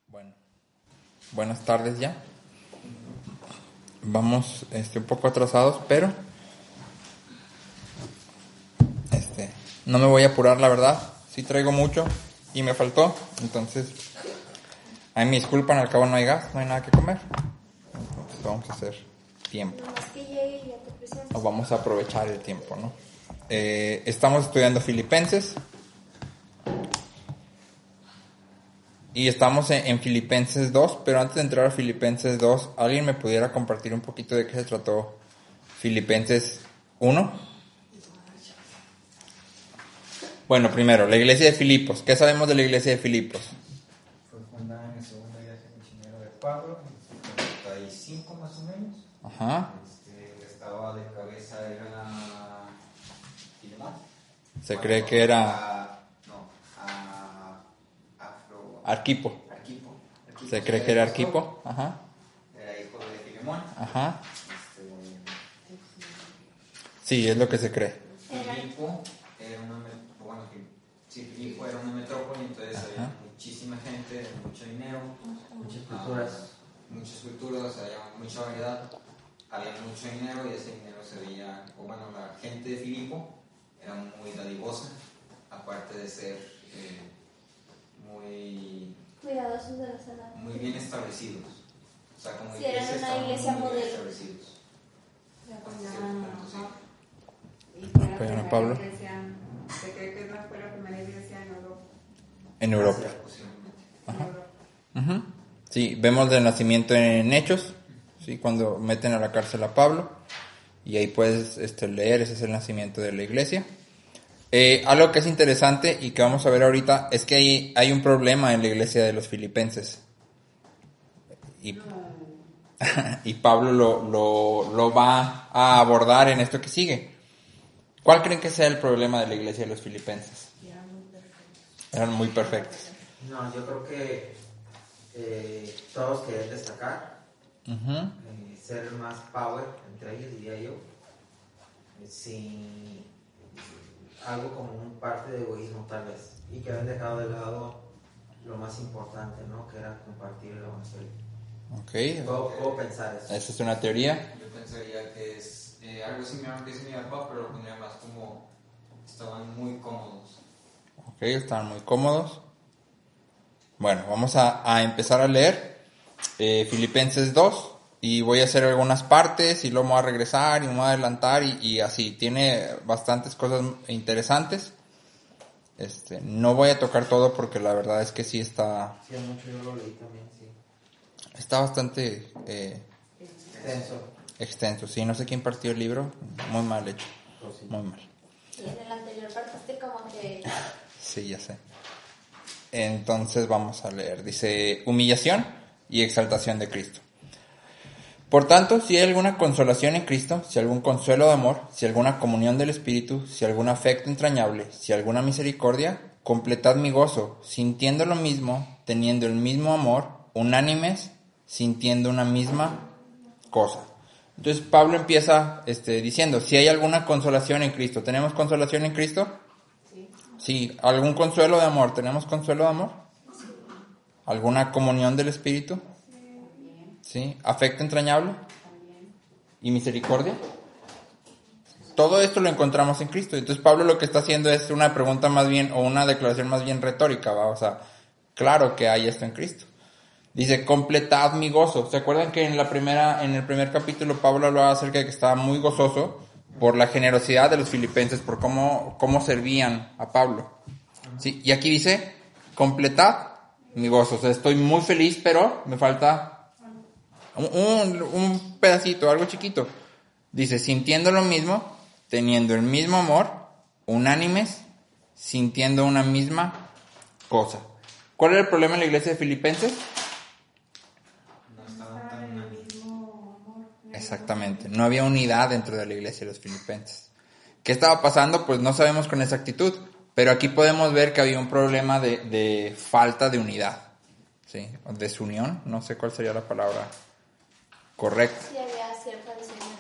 Bueno, buenas tardes ya. Vamos un poco atrasados, pero no me voy a apurar, la verdad. Sí traigo mucho y me faltó, entonces ahí me disculpan, al cabo no hay gas, no hay nada que comer. Entonces vamos a hacer tiempo. O vamos a aprovechar el tiempo, ¿no? Estamos estudiando Filipenses. Y estamos en Filipenses 2, pero antes de entrar a Filipenses 2, ¿alguien me pudiera compartir un poquito de qué se trató Filipenses 1? Bueno, primero, la iglesia de Filipos. ¿Qué sabemos de la iglesia de Filipos? Fue fundada en el segundo viaje misionero de Pablo, en el 75 más o menos. Ajá. Estaba de cabeza era Filemón. Se cree que era Arquipo. Se cree que era Arquipo. Ajá. Era hijo de Filemón. Ajá. Sí, es lo que se cree. Filipo era una metrópoli, entonces había muchísima gente, mucho dinero, muchas culturas, había mucha variedad, había mucho dinero y ese dinero se veía, la gente de Filipo era muy dadivosa, aparte de ser muy cuidadosos de la salud, muy bien establecidos. O sea, como eran una iglesia modelo. Establecidos. Apoyan a Pablo. Se cree que fue la primera iglesia en Europa. En Europa. Ajá. Uh-huh. Sí, vemos el nacimiento en Hechos, ¿sí? Cuando meten a la cárcel a Pablo. Y ahí puedes leer, ese es el nacimiento de la iglesia. Algo que es interesante y que vamos a ver ahorita es que hay un problema en la iglesia de los filipenses. Y Pablo lo va a abordar en esto que sigue. ¿Cuál creen que sea el problema de la iglesia de los filipenses? Eran muy perfectos. No, yo creo que todos querían destacar, ser más power entre ellos, diría yo, sin algo como un parte de egoísmo tal vez, y que habían dejado de lado lo más importante, ¿no? Que era compartir el evangelio. Okay. ¿Puedo pensar eso? Esa es una teoría. Yo pensaría que es algo similar a lo que dice mi papá, pero lo pondría más como estaban muy cómodos. Ok, estaban muy cómodos. Bueno, vamos a empezar a leer Filipenses 2 y voy a hacer algunas partes y luego me voy a regresar y me voy a adelantar y así. Tiene bastantes cosas interesantes. No voy a tocar todo porque la verdad es que sí está... Sí, mucho yo lo leí también, sí. Está bastante... Extenso, sí. No sé quién partió el libro. Muy mal hecho. Muy mal. Y en el anterior partiste como que... Sí, ya sé. Entonces vamos a leer. Dice, humillación y exaltación de Cristo. Por tanto, si hay alguna consolación en Cristo, si algún consuelo de amor, si alguna comunión del Espíritu, si algún afecto entrañable, si alguna misericordia, completad mi gozo, sintiendo lo mismo, teniendo el mismo amor, unánimes, sintiendo una misma cosa. Entonces Pablo empieza diciendo, si hay alguna consolación en Cristo, ¿tenemos consolación en Cristo? Sí. ¿Algún consuelo de amor? ¿Tenemos consuelo de amor? Sí. ¿Alguna comunión del Espíritu? Sí. ¿Afecto entrañable? También. ¿Y misericordia? Todo esto lo encontramos en Cristo. Entonces Pablo lo que está haciendo es una pregunta más bien, o una declaración más bien retórica, ¿va? O sea, claro que hay esto en Cristo. Dice, completad mi gozo. ¿Se acuerdan que en el primer capítulo Pablo hablaba acerca de que estaba muy gozoso por la generosidad de los filipenses, por cómo servían a Pablo? ¿Sí? Y aquí dice, completad mi gozo. O sea, estoy muy feliz, pero me falta un pedacito, algo chiquito. Dice, sintiendo lo mismo, teniendo el mismo amor, unánimes, sintiendo una misma cosa. ¿Cuál era el problema en la iglesia de Filipenses? Exactamente, no había unidad dentro de la iglesia de los filipenses. ¿Qué estaba pasando? Pues no sabemos con exactitud, pero aquí podemos ver que había un problema de falta de unidad, ¿sí? Desunión, no sé cuál sería la palabra correcta. Sí, había cierta desunión.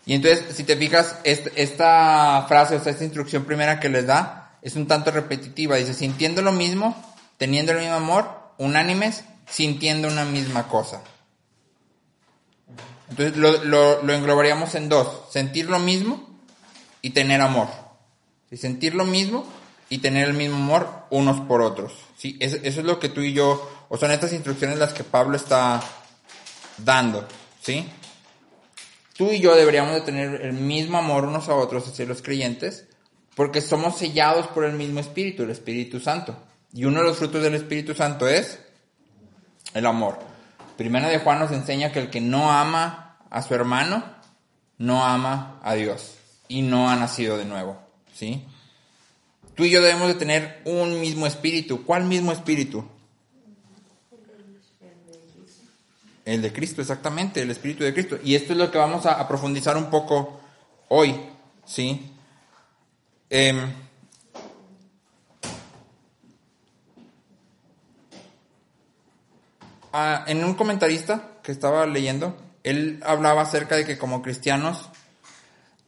Y entonces, si te fijas, esta frase, o sea, esta instrucción primera que les da, es un tanto repetitiva. Dice, sintiendo lo mismo, teniendo el mismo amor, unánimes, sintiendo una misma cosa. Entonces lo englobaríamos en dos: sentir lo mismo y tener amor. ¿Sí? Sentir lo mismo y tener el mismo amor unos por otros. ¿Sí? Eso es lo que tú y yo, o son estas instrucciones las que Pablo está dando. ¿Sí? Tú y yo deberíamos de tener el mismo amor unos a otros hacia los creyentes, porque somos sellados por el mismo Espíritu, el Espíritu Santo. Y uno de los frutos del Espíritu Santo es el amor. Primera de Juan nos enseña que el que no ama a su hermano, no ama a Dios y no ha nacido de nuevo. ¿Sí? Tú y yo debemos de tener un mismo espíritu. ¿Cuál mismo espíritu? El de Cristo, exactamente, el Espíritu de Cristo. Y esto es lo que vamos a profundizar un poco hoy, ¿sí? En un comentarista que estaba leyendo, él hablaba acerca de que como cristianos,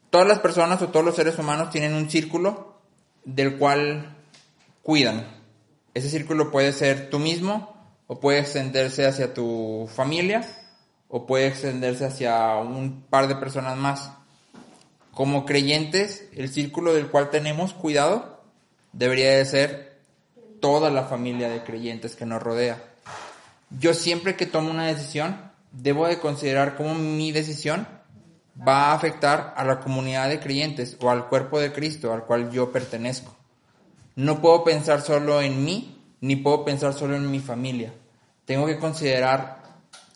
todas las personas o todos los seres humanos tienen un círculo del cual cuidan. Ese círculo puede ser tú mismo, o puede extenderse hacia tu familia, o puede extenderse hacia un par de personas más. Como creyentes, el círculo del cual tenemos cuidado debería de ser toda la familia de creyentes que nos rodea. Yo siempre que tomo una decisión, debo de considerar cómo mi decisión va a afectar a la comunidad de creyentes o al cuerpo de Cristo al cual yo pertenezco. No puedo pensar solo en mí, ni puedo pensar solo en mi familia. Tengo que considerar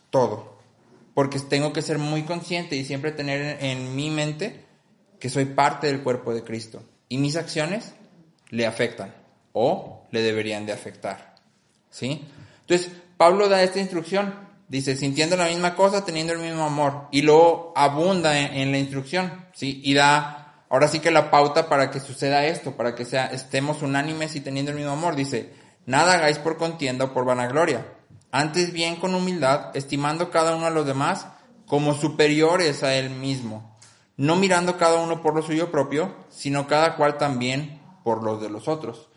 todo, porque tengo que ser muy consciente y siempre tener en mi mente que soy parte del cuerpo de Cristo y mis acciones le afectan o le deberían de afectar. ¿Sí? Entonces, Pablo da esta instrucción, dice, sintiendo la misma cosa, teniendo el mismo amor, y luego abunda en la instrucción, ¿sí? Y da, ahora sí que la pauta para que suceda esto, para que estemos unánimes y teniendo el mismo amor. Dice, nada hagáis por contienda o por vanagloria, antes bien con humildad, estimando cada uno a los demás como superiores a él mismo, no mirando cada uno por lo suyo propio, sino cada cual también por los de los otros.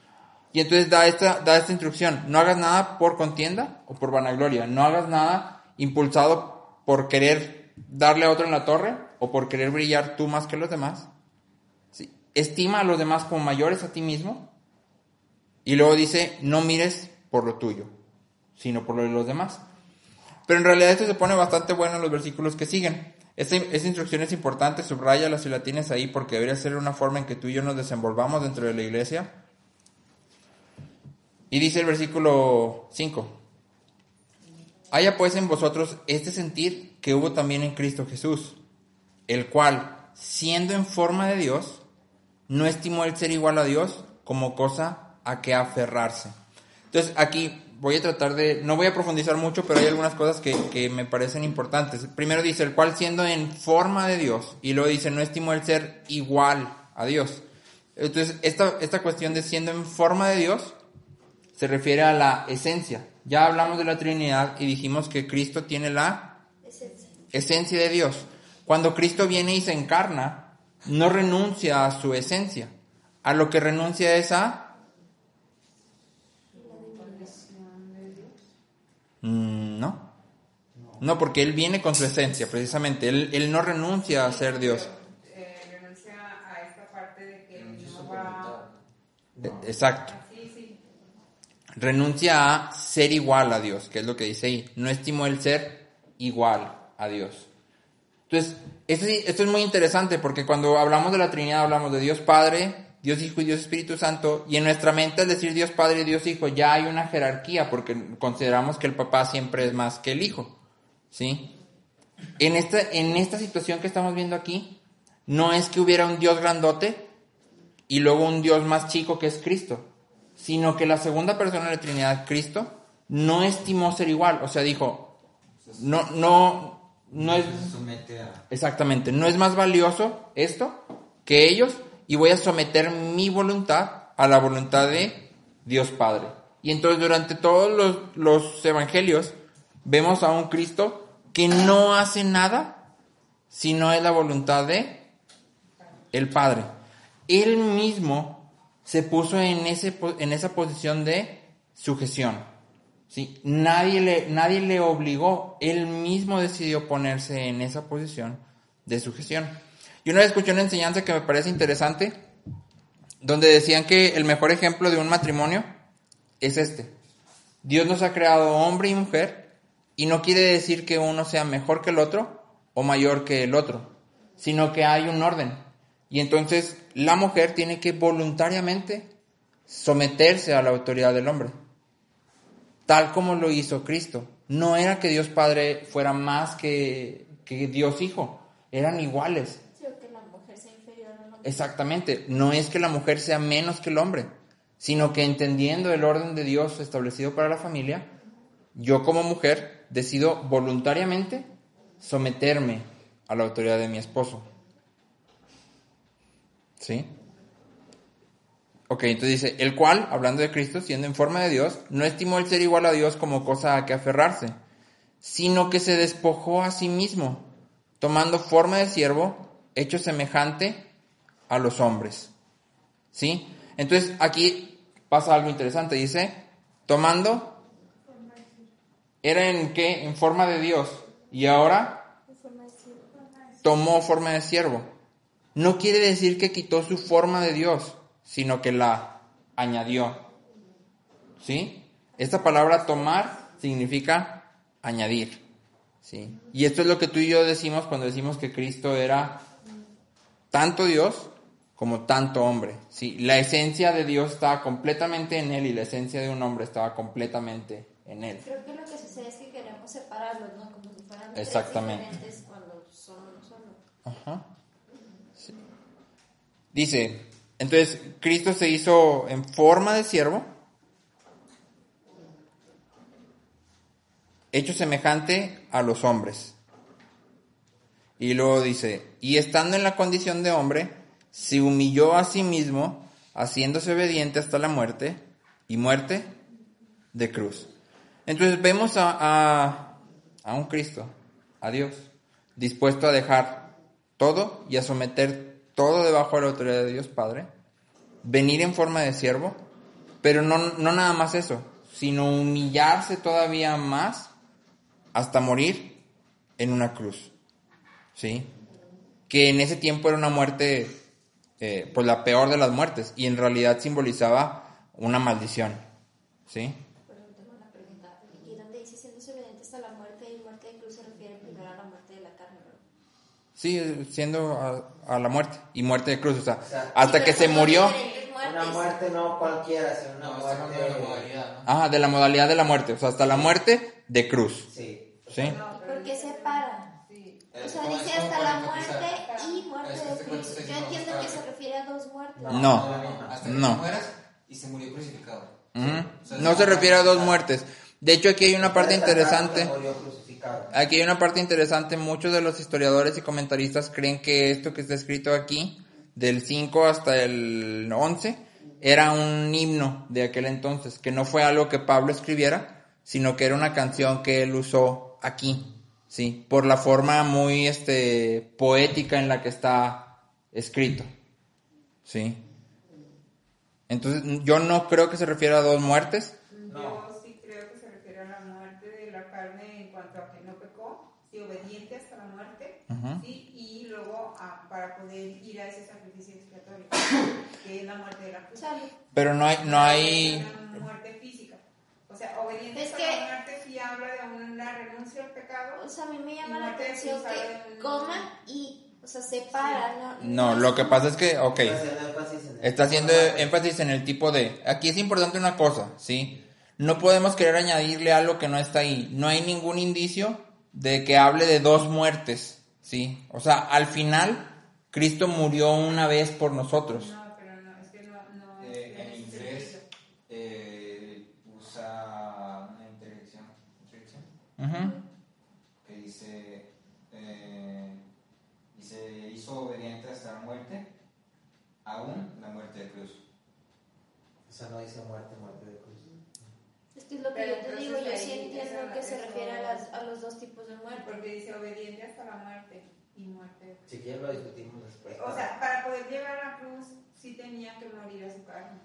Y entonces da esta instrucción: no hagas nada por contienda o por vanagloria, no hagas nada impulsado por querer darle a otro en la torre o por querer brillar tú más que los demás. ¿Sí? Estima a los demás como mayores a ti mismo. Y luego dice, no mires por lo tuyo, sino por lo de los demás. Pero en realidad esto se pone bastante bueno en los versículos que siguen. Esta instrucción es importante, subráyala si la tienes ahí, porque debería ser una forma en que tú y yo nos desenvolvamos dentro de la iglesia. Y dice el versículo 5, haya pues en vosotros este sentir que hubo también en Cristo Jesús, el cual, siendo en forma de Dios, no estimó el ser igual a Dios como cosa a que aferrarse. Entonces aquí voy a tratar no voy a profundizar mucho, pero hay algunas cosas que me parecen importantes. Primero dice, el cual siendo en forma de Dios, y luego dice, no estimó el ser igual a Dios. Entonces esta cuestión de siendo en forma de Dios se refiere a la esencia. Ya hablamos de la Trinidad y dijimos que Cristo tiene la esencia de Dios. Cuando Cristo viene y se encarna, no renuncia a su esencia. A lo que renuncia es a... No. No, porque Él viene con su esencia, precisamente. Él no renuncia a ser Dios. Renuncia a esta parte de que no va... Exacto. Sí. Renuncia a ser igual a Dios, que es lo que dice ahí. No estimó el ser igual a Dios. Entonces, esto es muy interesante porque cuando hablamos de la Trinidad hablamos de Dios Padre, Dios Hijo y Dios Espíritu Santo, y en nuestra mente al decir Dios Padre y Dios Hijo ya hay una jerarquía porque consideramos que el papá siempre es más que el hijo, ¿sí? En esta situación que estamos viendo aquí, no es que hubiera un Dios grandote y luego un Dios más chico que es Cristo, sino que la segunda persona de la Trinidad, Cristo, no estimó ser igual, o sea, dijo, no es... Exactamente, no es más valioso esto que ellos, y voy a someter mi voluntad a la voluntad de Dios Padre. Y entonces durante todos los evangelios vemos a un Cristo que no hace nada si no es la voluntad de el Padre. Él mismo se puso en esa posición de sujeción. ¿sí? Nadie le obligó, él mismo decidió ponerse en esa posición de sujeción. Y una vez escuché una enseñanza que me parece interesante, donde decían que el mejor ejemplo de un matrimonio es este. Dios nos ha creado hombre y mujer, y no quiere decir que uno sea mejor que el otro o mayor que el otro, sino que hay un orden. Y entonces la mujer tiene que voluntariamente someterse a la autoridad del hombre, tal como lo hizo Cristo. No era que Dios Padre fuera más que Dios Hijo, eran iguales. Sí, o que la mujer sea inferior al hombre. Exactamente, no es que la mujer sea menos que el hombre, sino que entendiendo el orden de Dios establecido para la familia, yo como mujer decido voluntariamente someterme a la autoridad de mi esposo. ¿Sí? Ok, entonces dice, el cual, hablando de Cristo, siendo en forma de Dios, no estimó el ser igual a Dios como cosa a que aferrarse, sino que se despojó a sí mismo, tomando forma de siervo, hecho semejante a los hombres. ¿Sí? Entonces aquí pasa algo interesante, dice, tomando, ¿era en qué? En forma de Dios, y ahora tomó forma de siervo. No quiere decir que quitó su forma de Dios, sino que la añadió. ¿Sí? Esta palabra tomar significa añadir. ¿Sí? Y esto es lo que tú y yo decimos cuando decimos que Cristo era tanto Dios como tanto hombre. ¿Sí? La esencia de Dios estaba completamente en él y la esencia de un hombre estaba completamente en él. Creo que lo que sucede es que queremos separarlos, ¿no? Como si fueran tres Exactamente. diferentes cuando son uno solo. Ajá. Sí. Dice, entonces Cristo se hizo en forma de siervo, hecho semejante a los hombres. Y luego dice, y estando en la condición de hombre, se humilló a sí mismo, haciéndose obediente hasta la muerte, y muerte de cruz. Entonces vemos a un Cristo, a Dios, dispuesto a dejar todo y a someter todo debajo de la autoridad de Dios Padre, venir en forma de siervo, pero no nada más eso, sino humillarse todavía más hasta morir en una cruz. ¿Sí? Que en ese tiempo era una muerte, pues la peor de las muertes, y en realidad simbolizaba una maldición. ¿Sí? Pero tengo una pregunta. Aquí donde dice siendo obediente hasta la muerte y muerte de cruz se refiere primero a la muerte de la carne, ¿no? Sí, siendo a la muerte y muerte de cruz, o sea, sea, hasta Sí, que pero se son murió. diferentes muertes. Una muerte no cualquiera, sino una No, está hablando de la muerte. modalidad, ¿no? Ajá, de la modalidad de la muerte, o sea, hasta la muerte de cruz. Sí. ¿Sí? No, pero ¿Por qué separa? sí. O sea, ¿Cómo dice es? ¿Cómo hasta la pueden muerte enfatizar? y muerte Es que de este cuento cruz. está Yo diciendo entiendo hasta- que se refiere a dos muertes. No. Hasta que No. te mueras y se murió crucificado. Ujú. O sea, No se refiere a dos muertes. De hecho, aquí hay una parte interesante. Murió crucificado. Aquí hay una parte interesante. Muchos de los historiadores y comentaristas creen que esto que está escrito aquí, del 5 hasta el 11, era un himno de aquel entonces, que no fue algo que Pablo escribiera, sino que era una canción que él usó aquí, sí, por la forma muy poética en la que está escrito. Sí. Entonces, yo no creo que se refiera a dos muertes. No. Yo sí creo que se refiere a la muerte de la carne en cuanto a que no pecó, sí, obediente hasta la muerte, Ujú. sí, y luego para poder ir a ese sacrificio expiatorio, que es la muerte de la cruz. Sale. Pero no hay Una muerte física. O sea, obediente Es hasta que- la muerte sí habla de una renuncia al pecado. O sea, a mí me llama Y la muerte de atención cruz, que ¿sabes? coman y, o sea, separan. No, lo que pasa es que, ok, Está haciendo énfasis en el- está haciendo énfasis en el tipo de... Aquí es importante una cosa, ¿sí? No podemos querer añadirle algo que no está ahí. No hay ningún indicio de que hable de dos muertes, ¿sí? O sea, al final, Cristo murió una vez por nosotros. No, pero no, es que no es En ese inglés sentido. usa una interjección Ujú. que dice y se hizo obediente hasta la muerte, aún la muerte de cruz. O sea, no dice muerte de cruz. Es que es lo que Pero yo te digo, entonces yo sí ahí entiendo esa- que se eso- refiere a los dos tipos de muerte. Porque dice obediente hasta la muerte y muerte de cruz. Si quieres lo discutimos después. O sea, para poder llegar a la cruz sí tenía que morir a su carne.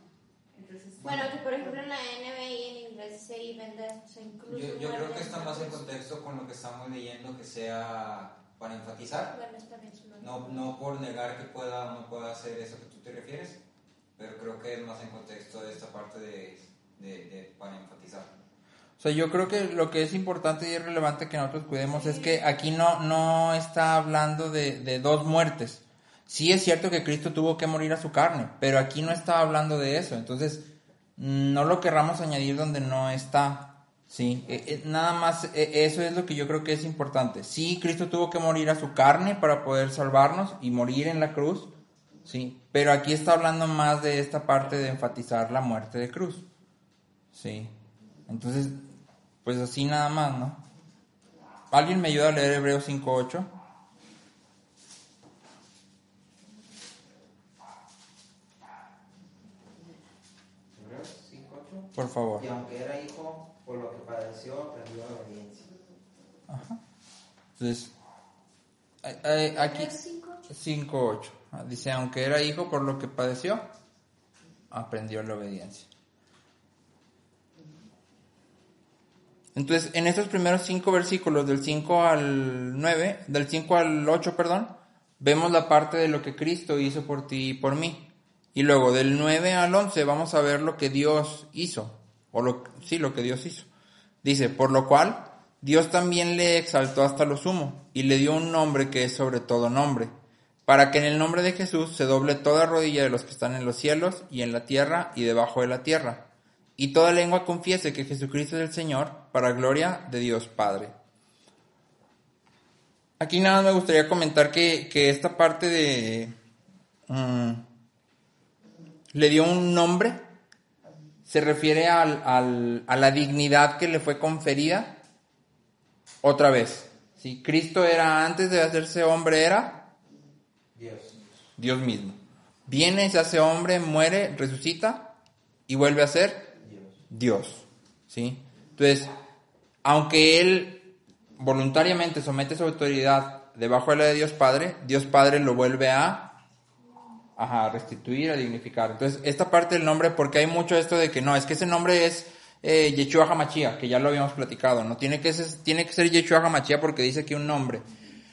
Entonces, Bueno, que por ejemplo en la NBI en inglés dice y vender, o sea, incluso. Yo creo que muerte está en más la en cruz. contexto con lo que estamos leyendo, que sea para enfatizar, Bueno, está bien, su nombre. no por negar que pueda o no pueda hacer eso que tú te refieres, pero creo que es más en contexto de esta parte de para enfatizar. O sea, yo creo que lo que es importante y es relevante que nosotros cuidemos es que aquí no está hablando de dos muertes. Sí es cierto que Cristo tuvo que morir a su carne, pero aquí no está hablando de eso. Entonces, no lo querramos añadir donde no está. Sí, nada más, eso es lo que yo creo que es importante. Sí, Cristo tuvo que morir a su carne para poder salvarnos y morir en la cruz. Sí, pero aquí está hablando más de esta parte de enfatizar la muerte de cruz. Sí. Entonces, pues así nada más, ¿no? ¿Alguien me ayuda a leer Hebreos 5:8? Hebreos 5:8. Por favor. Y aunque era hijo, por lo que padeció, aprendió la obediencia. Entonces, aquí Hebreos 5:8. 5:8. Dice, aunque era hijo por lo que padeció, aprendió la obediencia. Entonces, en estos primeros 5 versículos, del 5 al 9, del 5 al 8, perdón, vemos la parte de lo que Cristo hizo por ti y por mí. Y luego, del 9 al 11, vamos a ver lo que Dios hizo. Lo que Dios hizo. Dice, por lo cual, Dios también le exaltó hasta lo sumo, y le dio un nombre que es sobre todo nombre, para que en el nombre de Jesús se doble toda rodilla de los que están en los cielos, y en la tierra, y debajo de la tierra, y toda lengua confiese que Jesucristo es el Señor, para gloria de Dios Padre. Aquí nada más me gustaría comentar que esta parte de... le dio un nombre, se refiere a la dignidad que le fue conferida otra vez. ¿Sí? Cristo era, antes de hacerse hombre, era Dios mismo. Viene, se hace hombre, muere, resucita y vuelve a ser Dios. ¿Sí? Entonces, aunque Él voluntariamente somete su autoridad debajo de la de Dios Padre lo vuelve a restituir, a dignificar. Entonces, esta parte del nombre, porque hay mucho esto de que no, es que ese nombre es Yeshua HaMashiach, que ya lo habíamos platicado, no tiene que ser Yeshua HaMashiach porque dice aquí un nombre.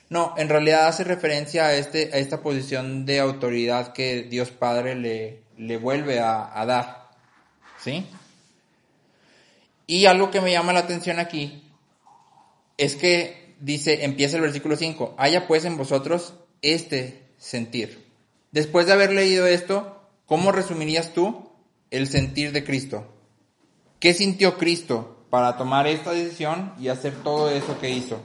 No, en realidad hace referencia a esta posición de autoridad que Dios Padre le vuelve a dar. ¿Sí? Y algo que me llama la atención aquí es que empieza el versículo 5, haya pues en vosotros este sentir. Después de haber leído esto, ¿cómo resumirías tú el sentir de Cristo? ¿Qué sintió Cristo para tomar esta decisión y hacer todo eso que hizo?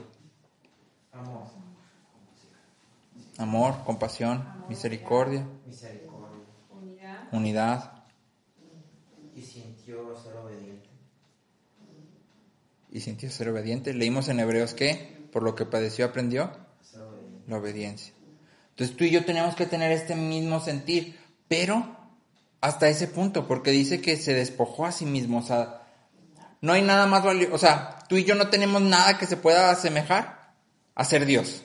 Amor, compasión, misericordia, unidad. Y sintió ser obediente. Leímos en Hebreos que por lo que padeció aprendió la obediencia. Entonces tú y yo tenemos que tener este mismo sentir, pero hasta ese punto, porque dice que se despojó a sí mismo. O sea, no hay nada más valioso. O sea, tú y yo no tenemos nada que se pueda asemejar a ser Dios.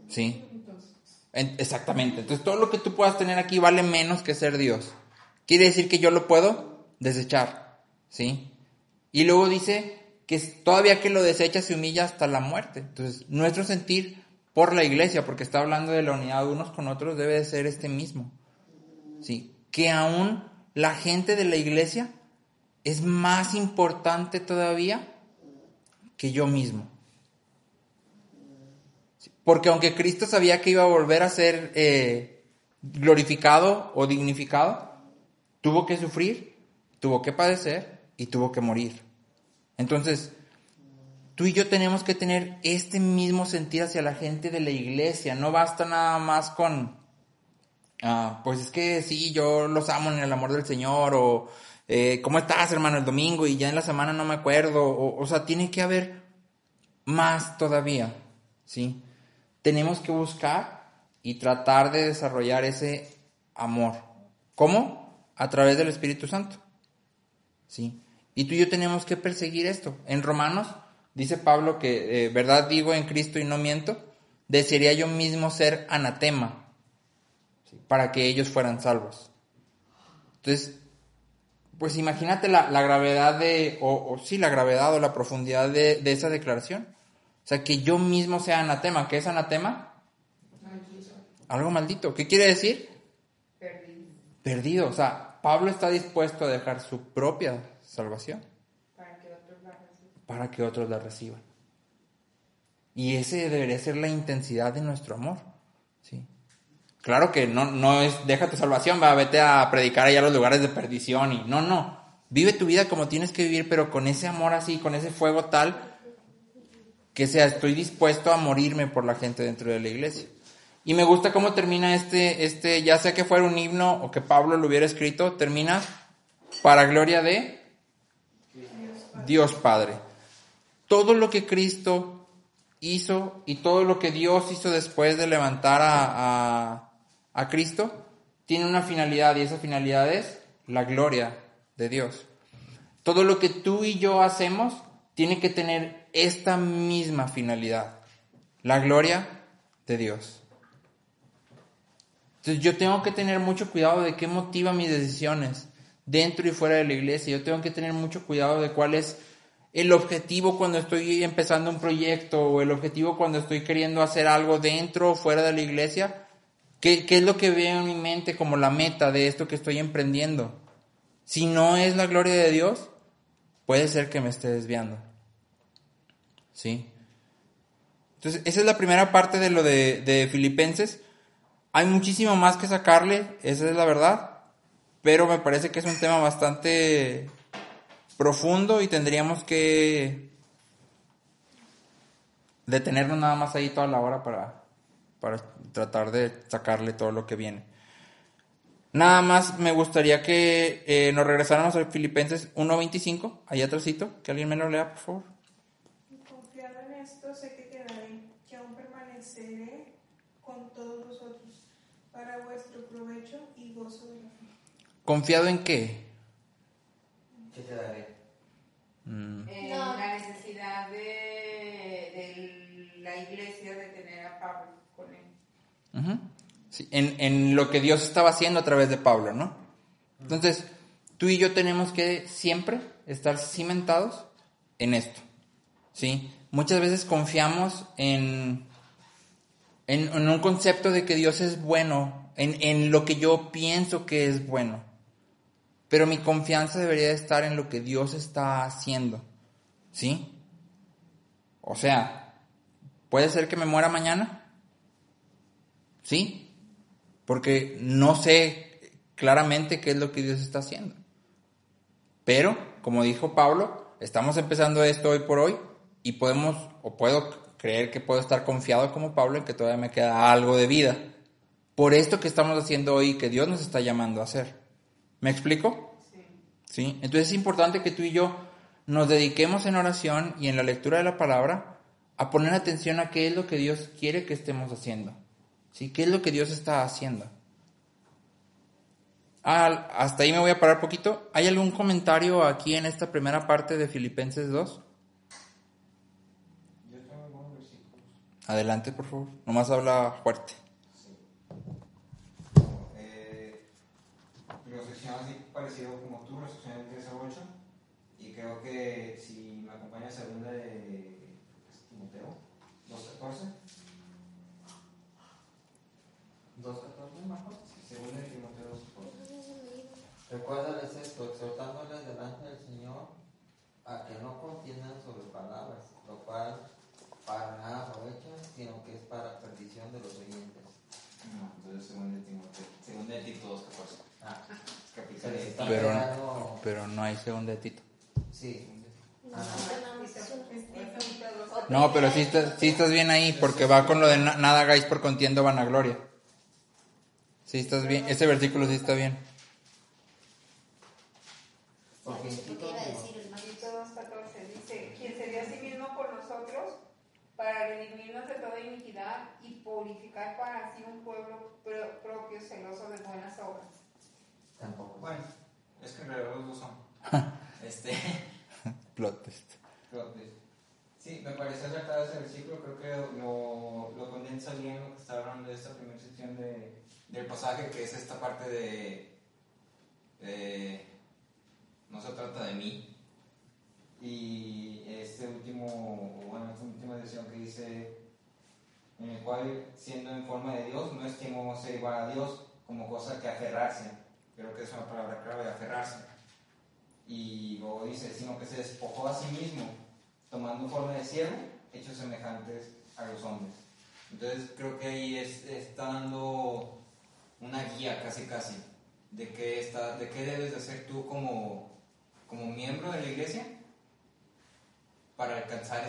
¿Sí? Exactamente. Entonces todo lo que tú puedas tener aquí vale menos que ser Dios. Quiere decir que yo lo puedo desechar. ¿Sí? Y luego dice que todavía que lo desecha se humilla hasta la muerte. Entonces nuestro sentir por la iglesia, porque está hablando de la unidad de unos con otros, debe de ser este mismo. ¿Sí? Que aún la gente de la iglesia es más importante todavía que yo mismo. ¿Sí? Porque aunque Cristo sabía que iba a volver a ser glorificado o dignificado, tuvo que sufrir, tuvo que padecer y tuvo que morir. Entonces, tú y yo tenemos que tener este mismo sentir hacia la gente de la iglesia. No basta nada más con, pues es que sí, yo los amo en el amor del Señor, o ¿cómo estás, hermano, el domingo? Y ya en la semana no me acuerdo. O sea, tiene que haber más todavía, ¿sí? Tenemos que buscar y tratar de desarrollar ese amor. ¿Cómo? A través del Espíritu Santo, ¿sí? Y tú y yo tenemos que perseguir esto. En Romanos dice Pablo que, verdad digo en Cristo y no miento, desearía yo mismo ser anatema, ¿sí? Para que ellos fueran salvos. Entonces, pues imagínate la gravedad la gravedad o la profundidad de esa declaración. O sea, que yo mismo sea anatema. ¿Qué es anatema? Maldito. Algo maldito. ¿Qué quiere decir? Perdido. Perdido. O sea, Pablo está dispuesto a dejar su propia salvación Para que otros la reciban. para que otros la reciban. Y ese debería ser la intensidad de nuestro amor. ¿Sí? Claro que no es deja tu salvación, vete a predicar allá a los lugares de perdición y no. Vive tu vida como tienes que vivir, pero con ese amor así, con ese fuego tal, que sea, estoy dispuesto a morirme por la gente dentro de la iglesia. Y me gusta cómo termina ya sea que fuera un himno o que Pablo lo hubiera escrito, termina para gloria de Dios Padre. Todo lo que Cristo hizo y todo lo que Dios hizo después de levantar a Cristo tiene una finalidad, y esa finalidad es la gloria de Dios. Todo lo que tú y yo hacemos tiene que tener esta misma finalidad, la gloria de Dios. Entonces yo tengo que tener mucho cuidado de qué motiva mis decisiones dentro y fuera de la iglesia. Yo tengo que tener mucho cuidado de cuál es el objetivo cuando estoy empezando un proyecto, o el objetivo cuando estoy queriendo hacer algo dentro o fuera de la iglesia. ¿Qué es lo que veo en mi mente como la meta de esto que estoy emprendiendo? Si no es la gloria de Dios, puede ser que me esté desviando. ¿Sí? Entonces, esa es la primera parte de lo de Filipenses. Hay muchísimo más que sacarle, esa es la verdad, pero me parece que es un tema bastante profundo y tendríamos que detenernos nada más ahí toda la hora para tratar de sacarle todo lo que viene. Nada más me gustaría que nos regresáramos a Filipenses 1:25, allá atrásito, que alguien me lo lea, por favor. Confiado en esto, sé que quedaré, que aún permaneceré con todos vosotros, para vuestro provecho y gozo de la fe. ¿Confiado en qué? ¿Qué te daré? En No. la necesidad de la iglesia de tener a Pablo con él. Uh-huh. Sí, en lo que Dios estaba haciendo a través de Pablo, ¿no? Entonces, tú y yo tenemos que siempre estar cimentados en esto, ¿sí? Muchas veces confiamos en un concepto de que Dios es bueno, en lo que yo pienso que es bueno. Pero mi confianza debería estar en lo que Dios está haciendo, ¿sí? O sea, ¿puede ser que me muera mañana? ¿Sí? Porque no sé claramente qué es lo que Dios está haciendo. Pero, como dijo Pablo, estamos empezando esto hoy por hoy y puedo creer que puedo estar confiado como Pablo en que todavía me queda algo de vida. Por esto que estamos haciendo hoy, que Dios nos está llamando a hacer. ¿Me explico? Sí. ¿Sí? Entonces es importante que tú y yo nos dediquemos en oración y en la lectura de la palabra a poner atención a qué es lo que Dios quiere que estemos haciendo. ¿Sí? ¿Qué es lo que Dios está haciendo? Hasta ahí me voy a parar poquito. ¿Hay algún comentario aquí en esta primera parte de Filipenses 2? Yo tengo algunos versículos. Adelante, por favor. Nomás habla fuerte. Lo secciono así parecido como tú, lo seccioné de 3 a 8. Y creo que si me acompaña segunda de Timoteo 2:14. 2:14 mejor. Segunda de Timoteo 2:14. Recuérdales esto, exhortándoles delante del Señor a que no contiendan sobre palabras, lo cual para nada aprovecha, sino que es para perdición de los oyentes. No, entonces segunda de Tito 2:14. Es que aplica Se les de está Pero, pegando- pero no hay segunda de Tito. Sí. No, pero sí estás bien ahí, porque va con lo de nada hagáis por contienda o vanagloria. Sí estás bien, ese versículo sí está bien. Porque en Tito ¿Qué iba a decir, hermano? Tito 2:14 dice, quien se dio a sí mismo por nosotros para redimirnos de toda iniquidad y purificar para sí un pueblo propio celoso de buenas obras. tampoco. Bueno, es que en realidad los dos son. Plot twist. Sí, me parece acertado ese versículo, creo que lo condensa bien lo que está hablando de esta primera sección del pasaje, que es esta parte no se trata de mí. Y esta última edición que dice, en el cual, siendo en forma de Dios, no estimó ser igual a Dios como cosa que aferrarse. Creo que es una palabra clave, aferrarse. Y luego dice, sino que se despojó a sí mismo, tomando forma de siervo, hechos semejantes a los hombres. Entonces creo que ahí está dando una guía casi de qué debes de hacer tú como miembro de la iglesia para alcanzar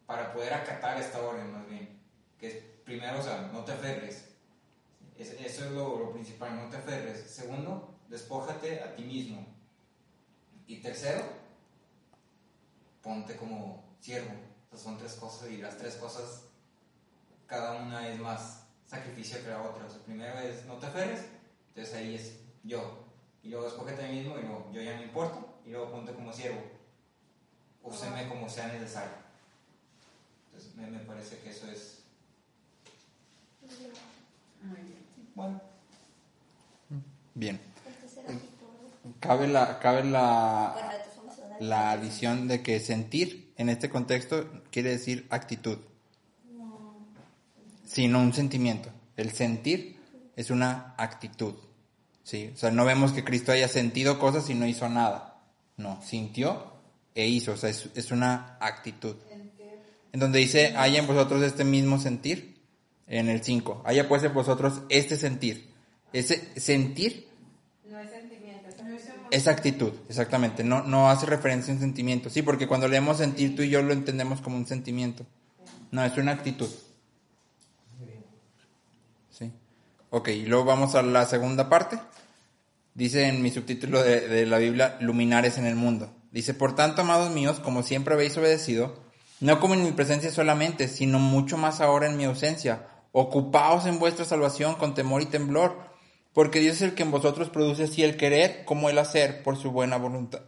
para poder acatar esta orden, más bien, que es primero, o sea, no te aferres. Eso es lo principal, no te aferres. Segundo, despójate a ti mismo. Y tercero, ponte como siervo. Estas son tres cosas, y las tres cosas, cada una es más sacrificio que la otra. O sea, primero es no te aferres, entonces ahí es yo. Y luego despójate a ti mismo, y luego yo ya no importo, y luego ponte como siervo. Úseme como sea necesario. Entonces me parece que eso es Muy bien. bueno. Bien. Entonces era tipo, ¿no? Cabe la Correcto, somos una la adición de que sentir en este contexto quiere decir actitud, sino un sentimiento. El sentir es una actitud, ¿sí? O sea, no vemos que Cristo haya sentido cosas y no hizo nada. No, sintió e hizo. O sea, es una actitud. En donde dice, haya en vosotros este mismo sentir, en el 5. Haya pues en vosotros este sentir. Ese sentir No es sentimiento, es actitud, exactamente. No hace referencia a un sentimiento. Sí, porque cuando leemos sentir, tú y yo lo entendemos como un sentimiento. No, es una actitud. Sí. Ok, y luego vamos a la segunda parte. Dice en mi subtítulo de la Biblia, luminares en el mundo. Dice, por tanto, amados míos, como siempre habéis obedecido, no como en mi presencia solamente, sino mucho más ahora en mi ausencia, ocupaos en vuestra salvación con temor y temblor, porque Dios es el que en vosotros produce así el querer como el hacer por su buena voluntad.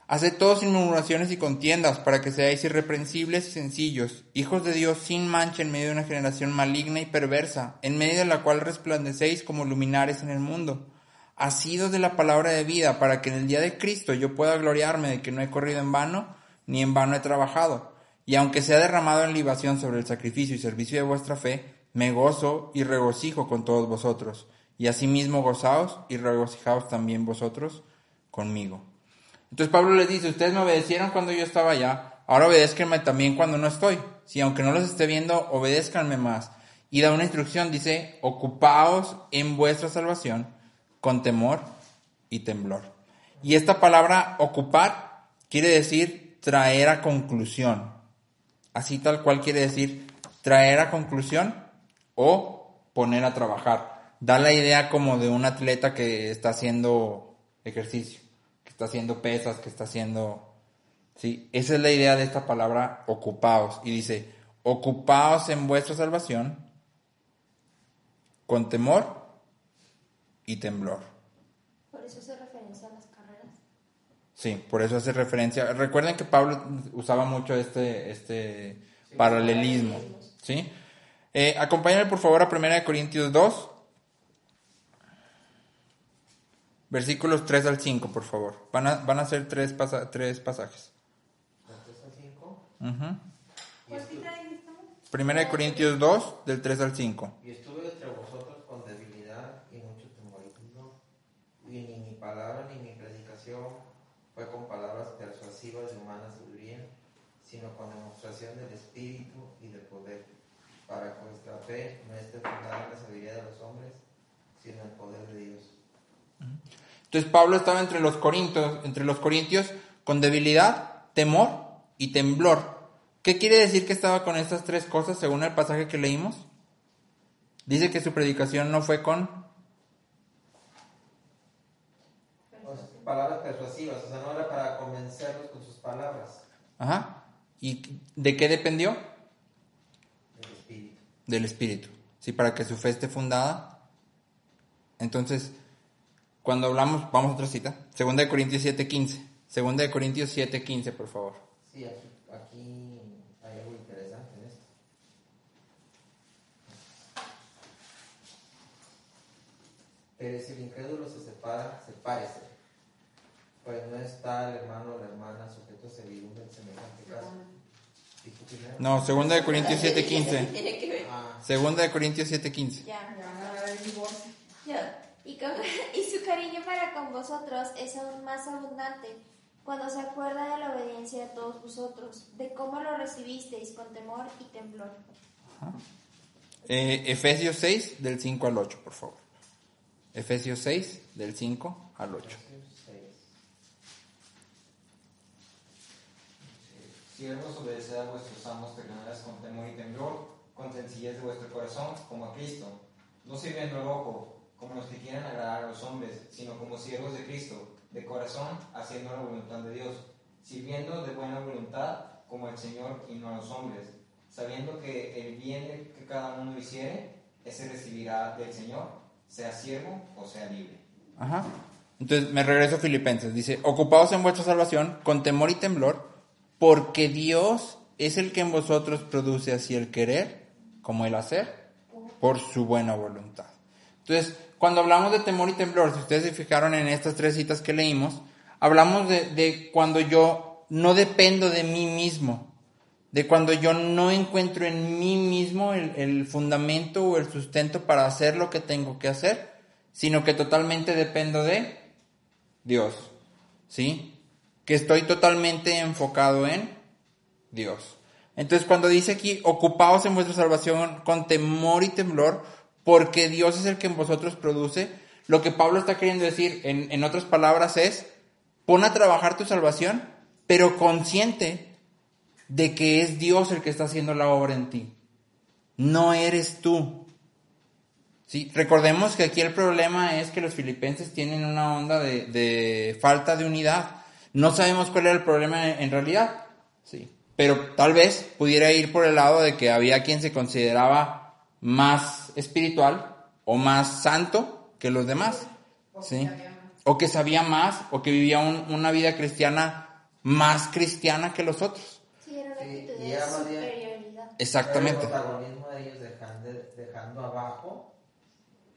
Haced todo sin murmuraciones y contiendas, para que seáis irreprensibles y sencillos, hijos de Dios sin mancha en medio de una generación maligna y perversa, en medio de la cual resplandecéis como luminares en el mundo, asidos de la palabra de vida, para que en el día de Cristo yo pueda gloriarme de que no he corrido en vano, ni en vano he trabajado. Y aunque sea derramado en libación sobre el sacrificio y servicio de vuestra fe, me gozo y regocijo con todos vosotros. Y asimismo gozaos y regocijaos también vosotros conmigo. Entonces Pablo les dice, ustedes me obedecieron cuando yo estaba allá, ahora obedézcanme también cuando no estoy. Si aunque no los esté viendo, obedézcanme más. Y da una instrucción, dice, ocupaos en vuestra salvación con temor y temblor. Y esta palabra ocupar quiere decir traer a conclusión. Así tal cual quiere decir traer a conclusión o poner a trabajar. Da la idea como de un atleta que está haciendo ejercicio, que está haciendo pesas, que está haciendo... ¿sí? Esa es la idea de esta palabra ocupaos. Y dice, ocupaos en vuestra salvación con temor y temblor. Por eso hace referencia a las carreras. Sí, por eso hace referencia. Recuerden que Pablo usaba mucho este paralelismo. ¿Sí? Acompáñame por favor a 1 Corintios 2, versículos 3 al 5, por favor. Van a ser tres pasajes. ¿Del 3 al 5? Uh-huh. ¿Cuál cita dijiste? 1 Corintios 2, del 3 al 5. Y estuve entre vosotros con debilidad y mucho temorismo, y ni mi palabra ni mi predicación fue con palabras persuasivas de humana sabiduría, sino con demostración del Espíritu y del poder, para que vuestra fe no esté fundada en la sabiduría de los hombres, sino en el poder de Dios. Entonces Pablo estaba entre los corintios con debilidad, temor y temblor. ¿Qué quiere decir que estaba con estas tres cosas según el pasaje que leímos? Dice que su predicación no fue con... Palabras persuasivas, o sea, no era para convencerlos con sus palabras. Ajá. ¿Y de qué dependió? Del Espíritu. Del Espíritu. Sí, para que su fe esté fundada. Entonces, cuando hablamos, vamos a otra cita. 2 Corintios 7:15. 2 Corintios 7:15, por favor. Sí, aquí hay algo interesante en esto. Pero si el incrédulo se separa, sepárese. Pues no está el hermano o la hermana sujeto a servidumbre en semejante caso. ¿Dijo primero? No, 2 Corintios 7:15. Tiene que ver. 2 Corintios 7:15. Ya. Ya van a hablar del divorcio. Ya. Y su cariño para con vosotros es aún más abundante cuando se acuerda de la obediencia de todos vosotros, de cómo lo recibisteis con temor y temblor. Efesios 6, del 5 al 8, por favor. Efesios 6, del 5 al 8. Siervos, obedeced a vuestros amos terrenales con temor y temblor, con sencillez de vuestro corazón, como a Cristo, no sirviendo al ojo, como los que quieren agradar a los hombres, sino como siervos de Cristo, de corazón, haciendo la voluntad de Dios, sirviendo de buena voluntad, como al Señor y no a los hombres, sabiendo que el bien que cada uno hiciere, ese recibirá del Señor, sea siervo o sea libre. Ajá. Entonces me regreso a Filipenses. Dice, ocupaos en vuestra salvación con temor y temblor, porque Dios es el que en vosotros produce así el querer como el hacer por su buena voluntad. Entonces, cuando hablamos de temor y temblor, si ustedes se fijaron en estas 3 citas que leímos, hablamos de cuando yo no dependo de mí mismo, de cuando yo no encuentro en mí mismo el fundamento o el sustento para hacer lo que tengo que hacer, sino que totalmente dependo de Dios, ¿sí? Que estoy totalmente enfocado en Dios. Entonces, cuando dice aquí, ocupaos en vuestra salvación con temor y temblor, porque Dios es el que en vosotros produce, lo que Pablo está queriendo decir, en otras palabras, es, pon a trabajar tu salvación, pero consciente de que es Dios el que está haciendo la obra en ti. No eres tú. ¿Sí? Recordemos que aquí el problema es que los filipenses tienen una onda de falta de unidad. No sabemos cuál era el problema en realidad, sí. Pero tal vez pudiera ir por el lado de que había quien se consideraba más espiritual o más santo que los demás, ¿sí? O que sabía más, o que vivía una vida cristiana más cristiana que los otros. Sí, era una actitud y de habla de- superioridad. Exactamente. El protagonismo de ellos dejando abajo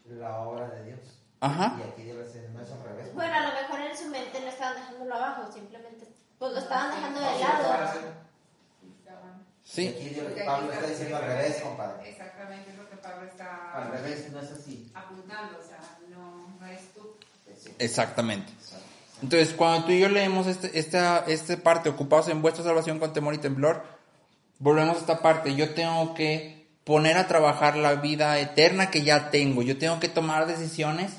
la obra de Dios. Ajá. Y aquí Dios no es al revés. Bueno, a lo mejor en su mente no estaban dejándolo abajo, simplemente pues lo estaban dejando de lado. Sí. Aquí Pablo está diciendo al revés, compadre. Exactamente, es lo que Pablo Al está revés, no es así. apuntando, o sea, no es tú. Exactamente. Entonces, cuando tú y yo leemos esta parte, ocupados en vuestra salvación con temor y temblor, volvemos a esta parte. Yo tengo que poner a trabajar la vida eterna que ya tengo. Yo tengo que tomar decisiones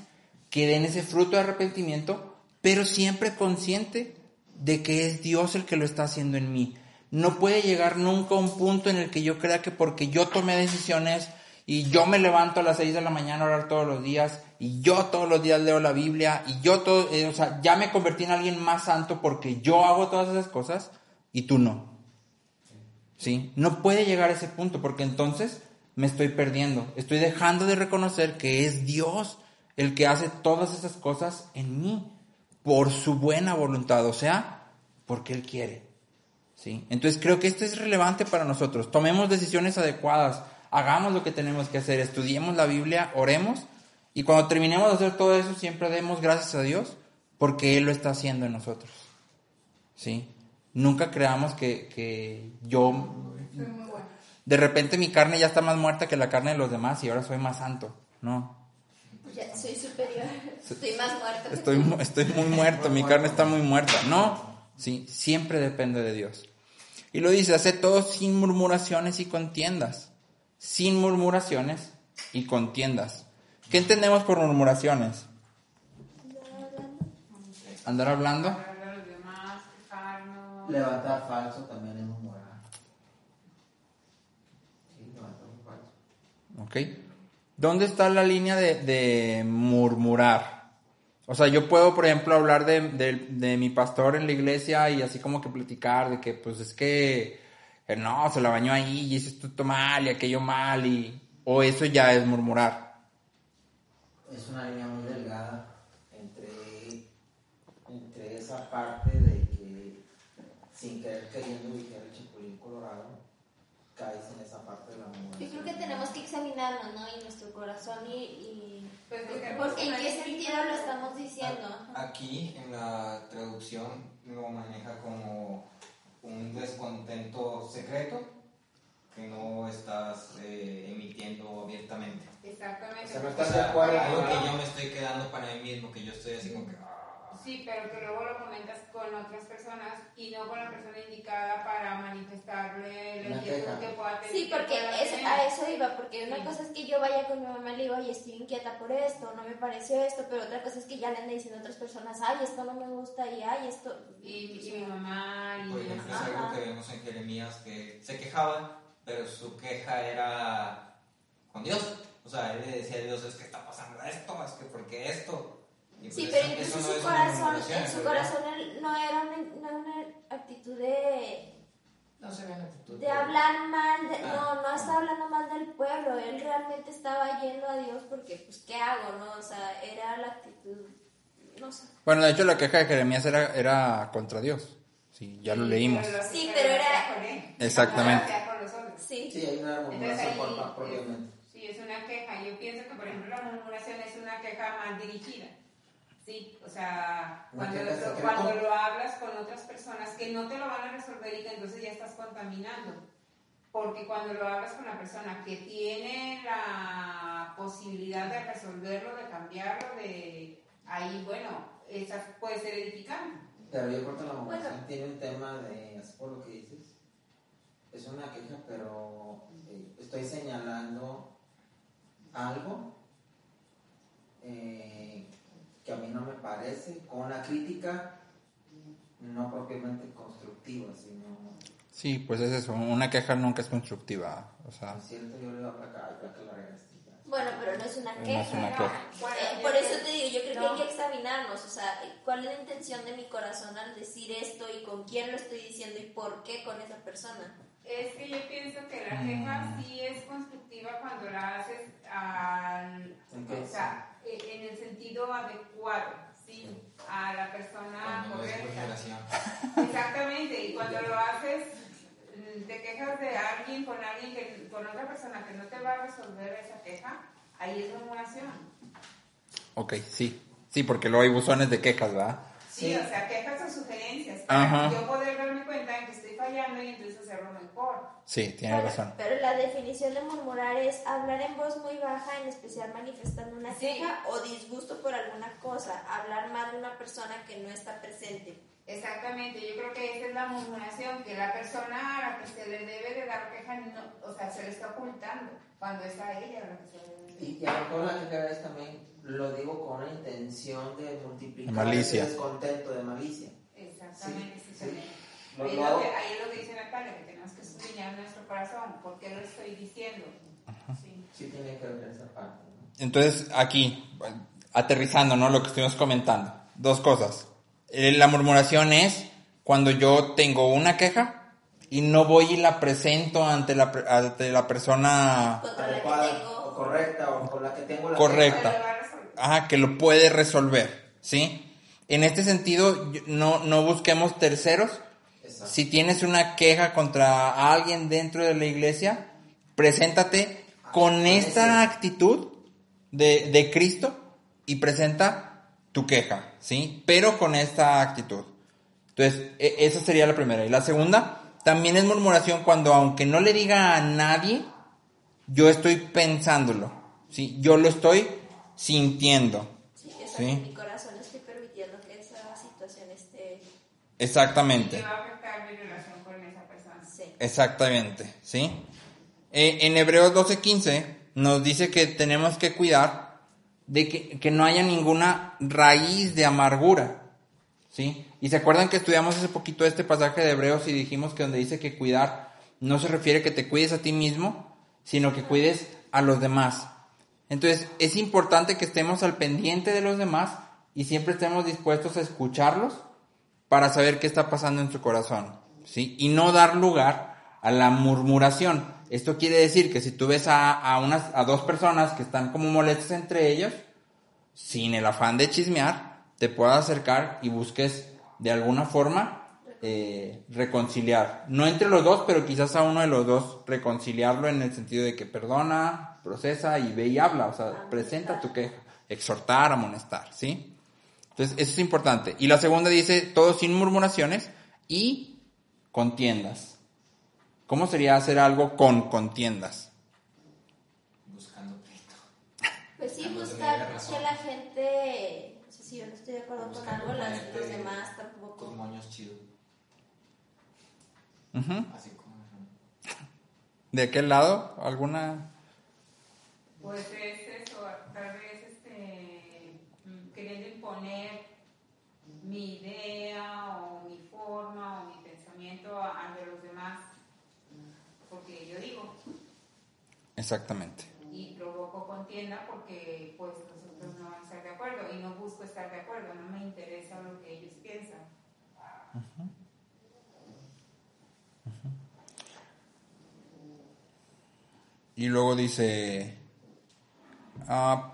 que den ese fruto de arrepentimiento, pero siempre consciente de que es Dios el que lo está haciendo en mí. No puede llegar nunca a un punto en el que yo crea que porque yo tomé decisiones y yo me levanto a las 6 de la mañana a orar todos los días y yo todos los días leo la Biblia y yo todo, o sea, ya me convertí en alguien más santo porque yo hago todas esas cosas y tú no. ¿Sí? No puede llegar a ese punto porque entonces me estoy perdiendo. Estoy dejando de reconocer que es Dios el que hace todas esas cosas en mí por su buena voluntad, o sea, porque Él quiere. ¿Sí? Entonces creo que esto es relevante para nosotros. Tomemos decisiones adecuadas, hagamos lo que tenemos que hacer, estudiemos la Biblia, oremos y cuando terminemos de hacer todo eso siempre demos gracias a Dios porque Él lo está haciendo en nosotros. ¿Sí? Nunca creamos que yo... De repente mi carne ya está más muerta que la carne de los demás y ahora soy más santo. No. Ya soy superior, estoy más muerto. Estoy muy muerto, mi carne está muy muerta. No, sí, siempre depende de Dios. Y lo dice, haced todo sin murmuraciones y contiendas. Sin murmuraciones y contiendas. ¿Qué entendemos por murmuraciones? Andar hablando. Hablar de los demás, quejarnos. Levantar falso también es murmurar. Sí, levantar un falso. ¿Ok? ¿Dónde está la línea de murmurar? O sea, yo puedo, por ejemplo, hablar de mi pastor en la iglesia y así como que platicar de que, pues, es que, no, se la bañó ahí y hizo esto mal y aquello mal o eso ya es murmurar. Es una línea muy delgada entre esa parte de que sin querer queriendo ubicar el chapulín colorado, caes en esa parte de la murmuración. Yo creo que tenemos que examinarnos, ¿no? Y nuestro corazón y Pues Porque ¿en qué sentido lo estamos diciendo? Aquí en la traducción lo maneja como un descontento secreto que no estás emitiendo abiertamente. Exactamente. O sea, no O estás de sea, acuerdo algo con que yo me estoy quedando para mí mismo, que yo estoy así como que... Sí, pero que luego lo comentas con otras personas y no con la persona indicada para manifestarle la Una inquietud queja. que pueda tener. Sí, porque a eso iba, porque una Sí. cosa es que yo vaya con mi mamá y le digo, oye, estoy inquieta por esto, no me pareció esto, pero otra cosa es que ya le ande diciendo a otras personas, ay, esto no me gusta, y ay, esto... Y mi mamá y Por ejemplo, es Ajá. algo que vemos en Jeremías, que se quejaba, pero su queja era con Dios. O sea, él le decía a Dios, es que está pasando esto, es que porque esto. Y Sí, pues pero eso incluso no su es una corazón, murmuración, en su realidad. corazón él no era una actitud de No se ve en actitud. de hablar mal, Ah. no estaba hablando mal del pueblo, él realmente estaba yendo a Dios porque, pues, ¿qué hago, no? O sea, era la actitud, no sé. Bueno, de hecho la queja de Jeremías era contra Dios. Sí, ya lo leímos. Sí, pero era- con él. Exactamente. No lo hacía con los otros. Sí. Sí, hay una Entonces murmuración ahí propiamente. sí, es una queja. Yo pienso que, por ejemplo, la murmuración es una queja mal dirigida. Sí, o sea, Una cuando, queja secreta. cuando lo hablas con otras personas que no te lo van a resolver y que entonces ya estás contaminando. Porque cuando lo hablas con la persona que tiene la posibilidad de resolverlo, de cambiarlo, de ahí, bueno, esa puede ser edificante. Pero yo creo que la murmuración Bueno. tiene un tema de, así por lo que dices, es una queja, pero estoy señalando algo que a mí no me parece, con una crítica no propiamente constructiva, sino, Sí, pues es eso, una queja nunca es constructiva. O sea, es cierto, yo le digo a Placa, que la regaste. Bueno, pero no es una No queja. es una ¿no? queja. Bueno, Por yo eso creo- te digo, yo creo que no. hay que examinarnos, o sea, ¿cuál es la intención de mi corazón al decir esto y con quién lo estoy diciendo y por qué con esa persona? Es que yo pienso que la queja sí es constructiva cuando la haces o sea, en el sentido adecuado, ¿sí? A la persona Cuando no es correcta. murmuración. Exactamente, y cuando lo haces, te quejas de alguien con otra persona que no te va a resolver esa queja, ahí es murmuración. ok, sí. Sí, porque luego hay buzones de quejas, ¿verdad? Sí, Sí. o sea, quejas o sugerencias Ajá. para yo poder darme cuenta en que estoy fallando y entonces hacerlo mejor. Sí, tienes razón. Pero la definición de murmurar es hablar en voz muy baja, en especial manifestando una Sí. queja o disgusto por alguna cosa, hablar mal de una persona que no está presente. Exactamente, yo creo que esa es la murmuración, que la persona a la que se le debe de dar queja, no, o sea, se le está ocultando, cuando es a ella a la que se le debe. Y a lo mejor la queja es también, lo digo con una intención de multiplicar Malicia. ese descontento, de malicia. Exactamente, sí, Sí, también. Lo- Ahí, lo es hago- lo que, ahí es lo que dice Natalia, que tenemos que escudriñar nuestro corazón, ¿por qué lo estoy diciendo? Sí. Sí tiene que ver esa parte, ¿no? Entonces, aquí, aterrizando, ¿no? Lo que estuvimos comentando. Dos cosas. La murmuración es cuando yo tengo una queja y no voy y la presento ante la persona Contra la que Adecuada, tengo. o correcta, o con la que tengo la Correcta. Pero lo va a resolver. ajá, que lo puede resolver, ¿sí? En este sentido, no busquemos terceros. queja. Exacto. Si tienes una queja contra alguien dentro de la iglesia, preséntate con esta actitud de Cristo y presenta tu queja, ¿sí? Pero con esta actitud. Entonces, esa sería la primera. Y la segunda, también es murmuración cuando, aunque no le diga a nadie, yo estoy pensándolo, ¿sí? Yo lo estoy sintiendo. Sí, o sea, Sí. que en mi corazón estoy permitiendo que esa situación esté... Exactamente. Que va a afectar mi relación con esa persona. Sí. Exactamente, ¿sí? En Hebreos 12:15 nos dice que tenemos que cuidar de que no haya ninguna raíz de amargura, ¿sí? Y se acuerdan que estudiamos hace poquito este pasaje de Hebreos y dijimos que donde dice que cuidar no se refiere a que te cuides a ti mismo, sino que cuides a los demás. Entonces es importante que estemos al pendiente de los demás y siempre estemos dispuestos a escucharlos para saber qué está pasando en su corazón, ¿sí? Y no dar lugar a la murmuración. Esto quiere decir que si tú ves a dos personas que están como molestas entre ellos, sin el afán de chismear, te puedas acercar y busques de alguna forma reconciliar. No entre los dos, pero quizás a uno de los dos reconciliarlo en el sentido de que perdona, procesa y ve y habla. O sea, presenta tu queja. exhortar, amonestar, ¿sí? Entonces, eso es importante. Y la segunda dice, todo sin murmuraciones y contiendas. ¿Cómo sería hacer algo con contiendas? Buscando pleito. Pues sí, Buscando buscar tener razón. que la gente, si yo no estoy de acuerdo con Buscando algo, ponerte los demás tus tampoco. moños chidos. Ujú. Así como. ¿De qué lado? ¿Alguna? Pues es eso, tal vez queriendo imponer mi idea o mi forma o mi pensamiento al de los demás, porque yo digo, Exactamente. y provoco contienda porque pues nosotros no vamos a estar de acuerdo y no busco estar de acuerdo, no me interesa lo que ellos piensan. Y luego dice,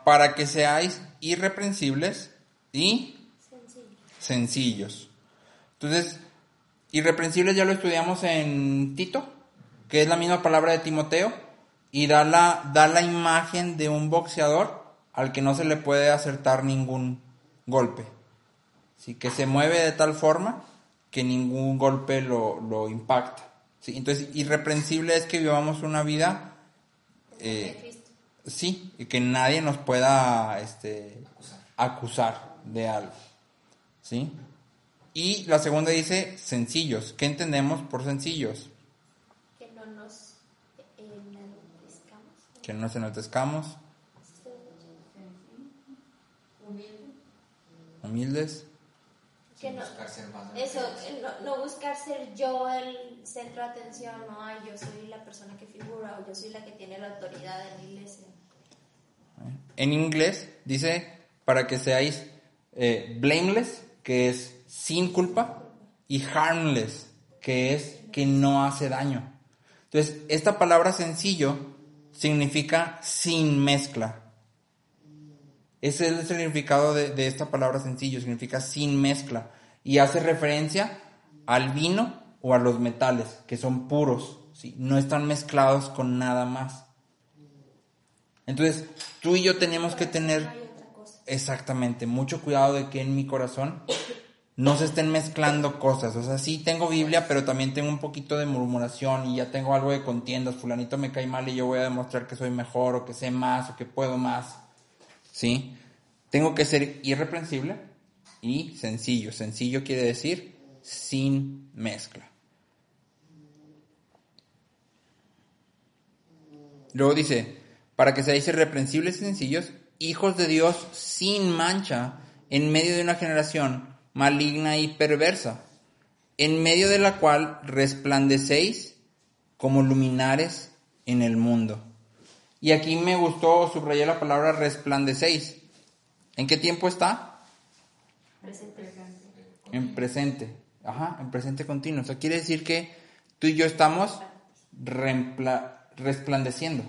para que seáis irreprensibles y Sencillo. sencillos. Entonces, irreprensibles ya lo estudiamos en Tito, que es la misma palabra de Timoteo, y da la imagen de un boxeador al que no se le puede acertar ningún golpe. ¿Sí? Que se mueve de tal forma que ningún golpe lo impacta. ¿Sí? Entonces, irreprensible es que vivamos una vida, De Cristo. sí, y que nadie nos pueda acusar de algo. ¿Sí? Y la segunda dice sencillos. ¿Qué entendemos por sencillos? Que no nos enaltezcamos. Que no nos enaltezcamos, humildes. Que no, Buscar ser más eso, grandes. no buscar ser yo el centro de atención, no, ay, yo soy la persona que figura o yo soy la que tiene la autoridad en la iglesia. En inglés dice para que seáis blameless, que es sin culpa, y harmless, que es que no hace daño. Entonces, esta palabra sencillo significa sin mezcla. Ese es el significado de esta palabra sencillo, significa sin mezcla. Y hace referencia al vino o a los metales, que son puros, ¿sí? No están mezclados con nada más. Entonces, tú y yo tenemos que tener No hay otra cosa. exactamente mucho cuidado de que en mi corazón no se estén mezclando cosas. O sea, sí tengo Biblia, pero también tengo un poquito de murmuración y ya tengo algo de contiendas. Fulanito me cae mal y yo voy a demostrar que soy mejor o que sé más o que puedo más. ¿Sí? Tengo que ser irreprensible y sencillo. Sencillo quiere decir sin mezcla. Luego dice, para que seáis irreprensibles y sencillos, hijos de Dios sin mancha, en medio de una generación maligna y perversa, en medio de la cual resplandecéis como luminares en el mundo. Y aquí me gustó, subrayé la palabra resplandecéis. ¿En qué tiempo está? Presente. En presente. Ajá, en presente continuo. O sea, quiere decir que tú y yo estamos resplandeciendo.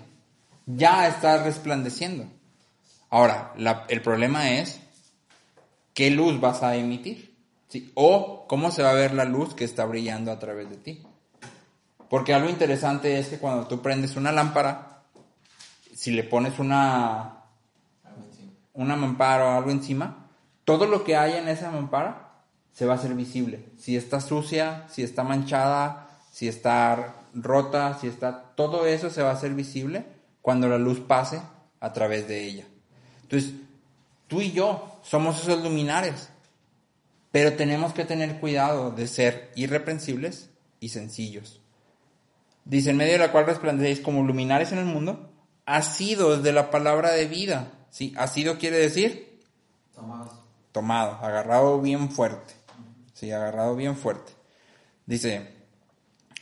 Ya estás resplandeciendo. Ahora, el problema es qué luz vas a emitir. ¿Sí? O cómo se va a ver la luz que está brillando a través de ti. Porque algo interesante es que cuando tú prendes una lámpara, si le pones una mampara o algo encima, todo lo que haya en esa mampara se va a hacer visible. Si está sucia, si está manchada, si está rota, todo eso se va a hacer visible cuando la luz pase a través de ella. Entonces, tú y yo somos esos luminares, pero tenemos que tener cuidado de ser irreprensibles y sencillos. Dice, en medio de la cual resplandecéis como luminares en el mundo, asidos de la palabra de vida. ¿Sí? Asido quiere decir tomado, agarrado bien fuerte. Sí, agarrado bien fuerte. Dice,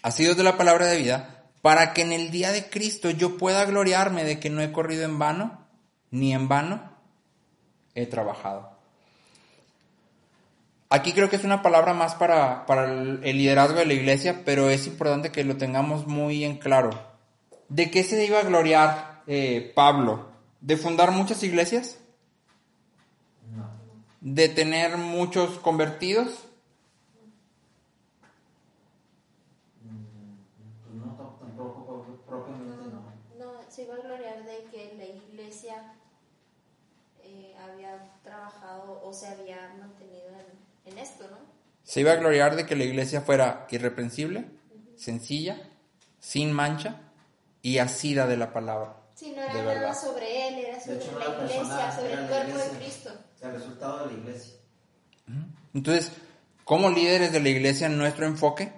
asidos de la palabra de vida, para que en el día de Cristo yo pueda gloriarme de que no he corrido en vano, ni en vano he trabajado. Aquí creo que es una palabra más para el liderazgo de la iglesia, pero es importante que lo tengamos muy en claro. ¿De qué se iba a gloriar Pablo? ¿De fundar muchas iglesias? No. ¿De tener muchos convertidos? No, tampoco propiamente no. No, se iba a gloriar de que la iglesia tiempo se había mantenido en esto, ¿no? Se iba a gloriar de que la iglesia fuera irreprensible, sencilla, sin mancha y asida de la palabra. Sí, no era de nada verdad. sobre él, era sobre De hecho, no la era iglesia, personal, sobre era el la cuerpo de iglesia. Cristo. El resultado de la iglesia. Entonces, como líderes de la iglesia, nuestro enfoque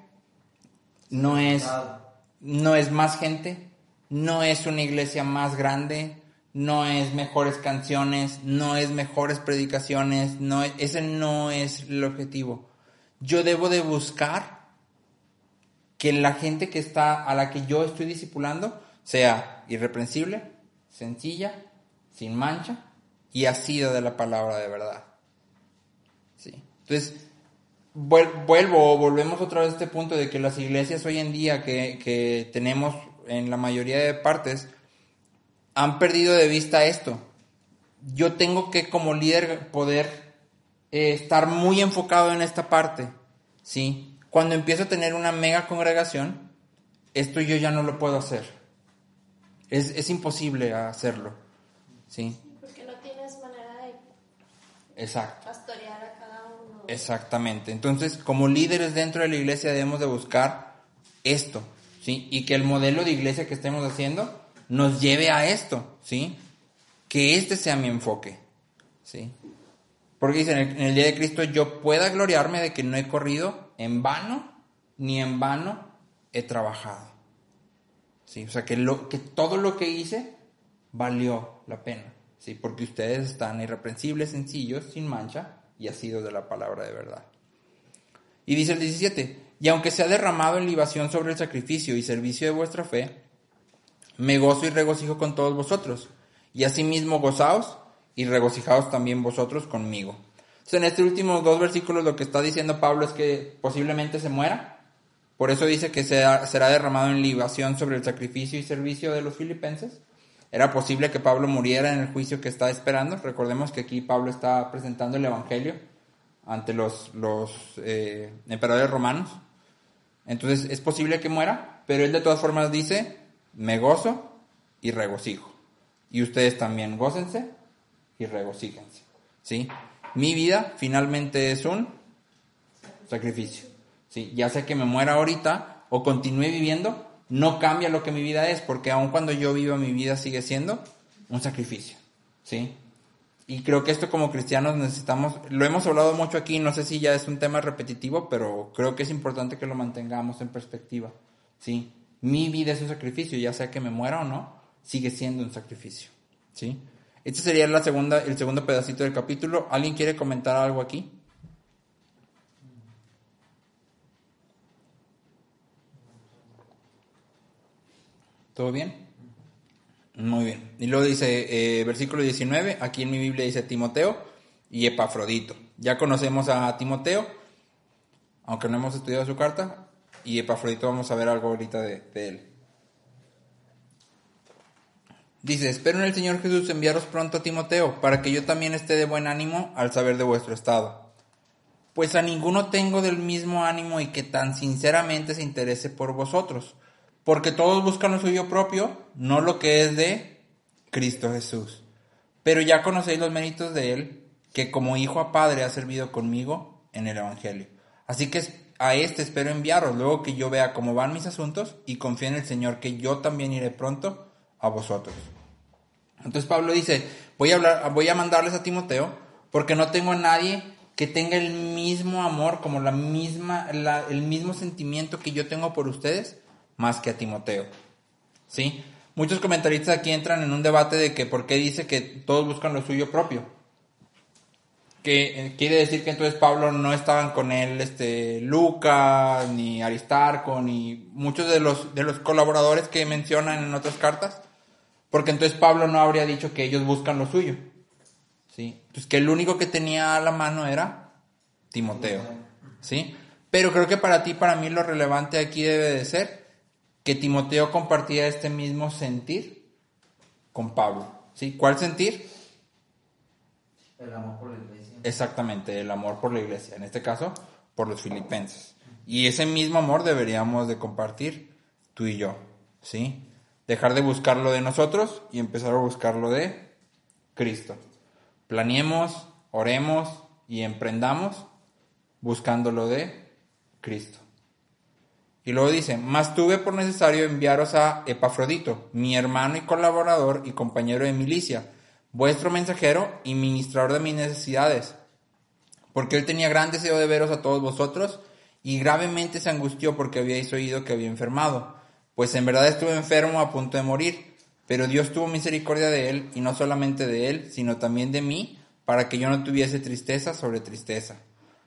no es más gente, no es una iglesia más grande, no es mejores canciones, no es mejores predicaciones, ese no es el objetivo. Yo debo de buscar que la gente a la que yo estoy discipulando sea irreprensible, sencilla, sin mancha y asida de la palabra de verdad. Sí. Entonces, volvemos otra vez a este punto de que las iglesias hoy en día que tenemos en la mayoría de partes han perdido de vista esto. Yo tengo que como líder poder estar muy enfocado en esta parte, ¿sí? Cuando empiezo a tener una mega congregación, esto yo ya no lo puedo hacer. Es imposible hacerlo, ¿sí? Porque no tienes manera de Exacto. pastorear a cada uno. Exactamente. Entonces, como líderes dentro de la iglesia debemos de buscar esto, ¿sí? Y que el modelo de iglesia que estemos haciendo nos lleve a esto, ¿sí? Que este sea mi enfoque, ¿sí? Porque dice, en el día de Cristo yo pueda gloriarme de que no he corrido en vano, ni en vano he trabajado, ¿sí? O sea, que todo lo que hice valió la pena, ¿sí? Porque ustedes están irreprensibles, sencillos, sin mancha y asidos de la palabra de verdad. Y dice el 17, y aunque se ha derramado en libación sobre el sacrificio y servicio de vuestra fe, me gozo y regocijo con todos vosotros, y asimismo gozaos y regocijaos también vosotros conmigo. Entonces, en estos últimos 2 versículos lo que está diciendo Pablo es que posiblemente se muera. Por eso dice que será derramado en libación sobre el sacrificio y servicio de los filipenses. Era posible que Pablo muriera en el juicio que está esperando. Recordemos que aquí Pablo está presentando el evangelio ante los emperadores romanos. Entonces es posible que muera, pero él de todas formas dice, me gozo y regocijo. Y ustedes también gócense y regocíjense, ¿sí? Mi vida finalmente es un sacrificio, ¿sí? Ya sea que me muera ahorita o continúe viviendo, no cambia lo que mi vida es, porque aun cuando yo viva mi vida sigue siendo un sacrificio, ¿sí? Y creo que esto como cristianos necesitamos, lo hemos hablado mucho aquí, no sé si ya es un tema repetitivo, pero creo que es importante que lo mantengamos en perspectiva, ¿sí? Mi vida es un sacrificio, ya sea que me muera o no, sigue siendo un sacrificio, ¿sí? Este sería el segundo pedacito del capítulo. ¿Alguien quiere comentar algo aquí? ¿Todo bien? Muy bien. Y luego dice, versículo 19, aquí en mi Biblia dice Timoteo y Epafrodito. Ya conocemos a Timoteo, aunque no hemos estudiado su carta, y Epafrodito vamos a ver algo ahorita de él. Dice, espero en el Señor Jesús enviaros pronto a Timoteo, para que yo también esté de buen ánimo al saber de vuestro estado. Pues a ninguno tengo del mismo ánimo y que tan sinceramente se interese por vosotros, porque todos buscan lo suyo propio, no lo que es de Cristo Jesús. Pero ya conocéis los méritos de él, que como hijo a padre ha servido conmigo en el Evangelio. Así que a este espero enviaros, luego que yo vea cómo van mis asuntos, y confío en el Señor que yo también iré pronto a vosotros. Entonces Pablo dice, voy a mandarles a Timoteo, porque no tengo a nadie que tenga el mismo amor, como el mismo sentimiento que yo tengo por ustedes, más que a Timoteo, ¿sí? Muchos comentaristas aquí entran en un debate de que por qué dice que todos buscan lo suyo propio. Que quiere decir que entonces Pablo no estaban con él Lucas, ni Aristarco, ni muchos de los colaboradores que mencionan en otras cartas, porque entonces Pablo no habría dicho que ellos buscan lo suyo, ¿sí? Entonces que el único que tenía a la mano era Timoteo, ¿sí? Pero creo que para ti y para mí lo relevante aquí debe de ser que Timoteo compartía este mismo sentir con Pablo, ¿sí? ¿Cuál sentir? El amor por la iglesia. Exactamente, el amor por la iglesia, en este caso por los filipenses. Y ese mismo amor deberíamos de compartir tú y yo, ¿sí? Dejar de buscar lo de nosotros y empezar a buscar lo de Cristo. Planeemos, oremos, y emprendamos buscando lo de Cristo. Y luego dice, mas tuve por necesario enviaros a Epafrodito, mi hermano y colaborador y compañero de milicia, vuestro mensajero y ministrador de mis necesidades, porque él tenía gran deseo de veros a todos vosotros, y gravemente se angustió porque habíais oído que había enfermado, pues en verdad estuve enfermo a punto de morir, pero Dios tuvo misericordia de él, y no solamente de él, sino también de mí, para que yo no tuviese tristeza sobre tristeza.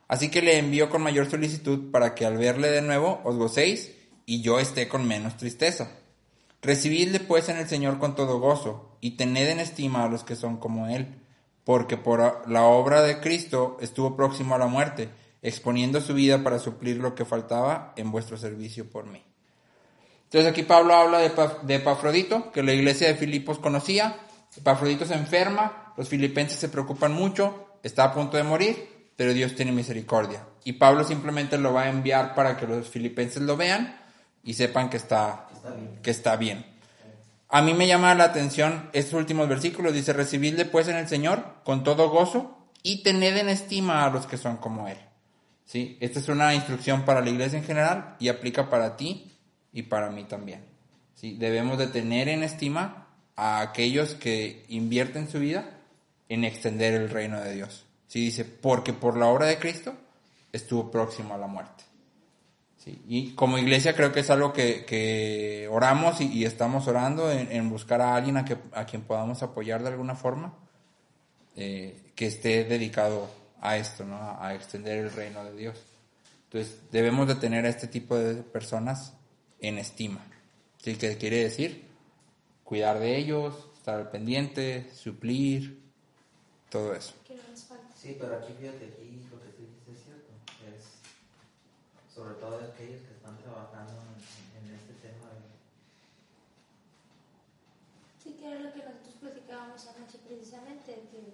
Así que le envío con mayor solicitud para que al verle de nuevo os gocéis y yo esté con menos tristeza. Recibidle pues en el Señor con todo gozo y tened en estima a los que son como él, porque por la obra de Cristo estuvo próximo a la muerte, exponiendo su vida para suplir lo que faltaba en vuestro servicio por mí. Entonces aquí Pablo habla de Epafrodito, que la iglesia de Filipos conocía. Epafrodito se enferma, los filipenses se preocupan mucho, está a punto de morir, pero Dios tiene misericordia. Y Pablo simplemente lo va a enviar para que los filipenses lo vean y sepan que está bien. A mí me llama la atención estos últimos versículos. Dice, recibidle pues en el Señor con todo gozo y tened en estima a los que son como él. ¿Sí? Esta es una instrucción para la iglesia en general y aplica para ti y para mí también. ¿Sí? Debemos de tener en estima a aquellos que invierten su vida en extender el reino de Dios. Sí, dice, porque por la obra de Cristo estuvo próximo a la muerte. Sí, y como iglesia creo que es algo que oramos y estamos orando en buscar a alguien a quien podamos apoyar de alguna forma, que esté dedicado a esto, ¿no? A extender el reino de Dios. Entonces debemos de tener a este tipo de personas en estima. ¿Sí? ¿Qué quiere decir? Cuidar de ellos, estar al pendiente, suplir, todo eso. Sí, pero aquí fíjate, aquí lo que tú dices es cierto, es sobre todo aquellos que están trabajando en este tema. Sí, que era lo que nosotros platicábamos anoche precisamente, que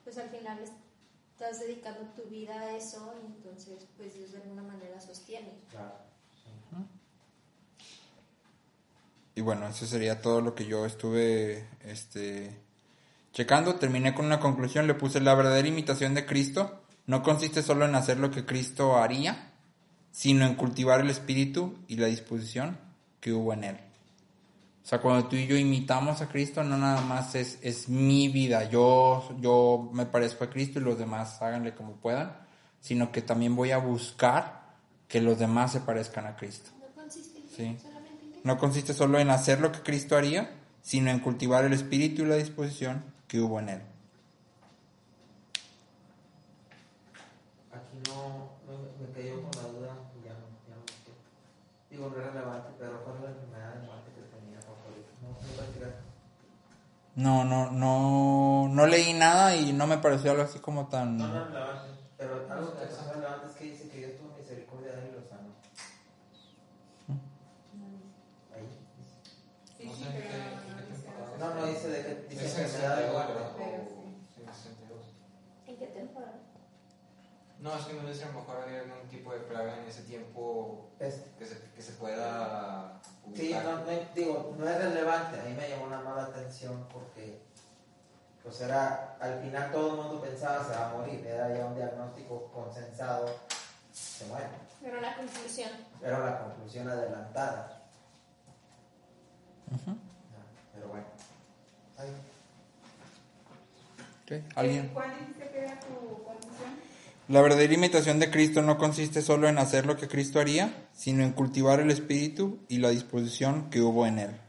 pues al final estás dedicando tu vida a eso y entonces pues Dios de alguna manera sostiene. Claro. Y bueno, eso sería todo lo que yo estuve checando. Terminé con una conclusión, le puse: la verdadera imitación de Cristo no consiste solo en hacer lo que Cristo haría, sino en cultivar el espíritu y la disposición que hubo en él. O sea, cuando tú y yo imitamos a Cristo, no nada más es mi vida, yo me parezco a Cristo y los demás háganle como puedan, sino que también voy a buscar que los demás se parezcan a Cristo. No consiste en Sí. solamente en No consiste solo en hacer lo que Cristo haría, sino en cultivar el espíritu y la disposición que hubo en él. Aquí no me cayó con la duda, ya no sé. Digo, no es relevante, pero ¿cuál es la enfermedad de muerte que tenía favorito? No leí nada y no me pareció algo así como tan... No es relevante, pero algo que es relevante es que dice que Dios tuvo misericordia de él y lo sanó. Ahí dice. Sí, No sí, sé pero No dice de que dice Es enfermedad de muerte. Pero sí. 62. ¿En qué temporada? No, es que no sé si a lo mejor había algún tipo de plaga en ese tiempo que se pueda Sí, publicar. no es relevante. A mí me llamó una mala atención porque pues al final todo el mundo pensaba se va a morir, era ya un diagnóstico consensado, se muere. Pero la conclusión. Era la conclusión adelantada. Pero bueno. Ay. ¿Sí? ¿Alguien? ¿Cuál dijiste que era tu conclusión? La verdadera imitación de Cristo no consiste solo en hacer lo que Cristo haría, sino en cultivar el espíritu y la disposición que hubo en él.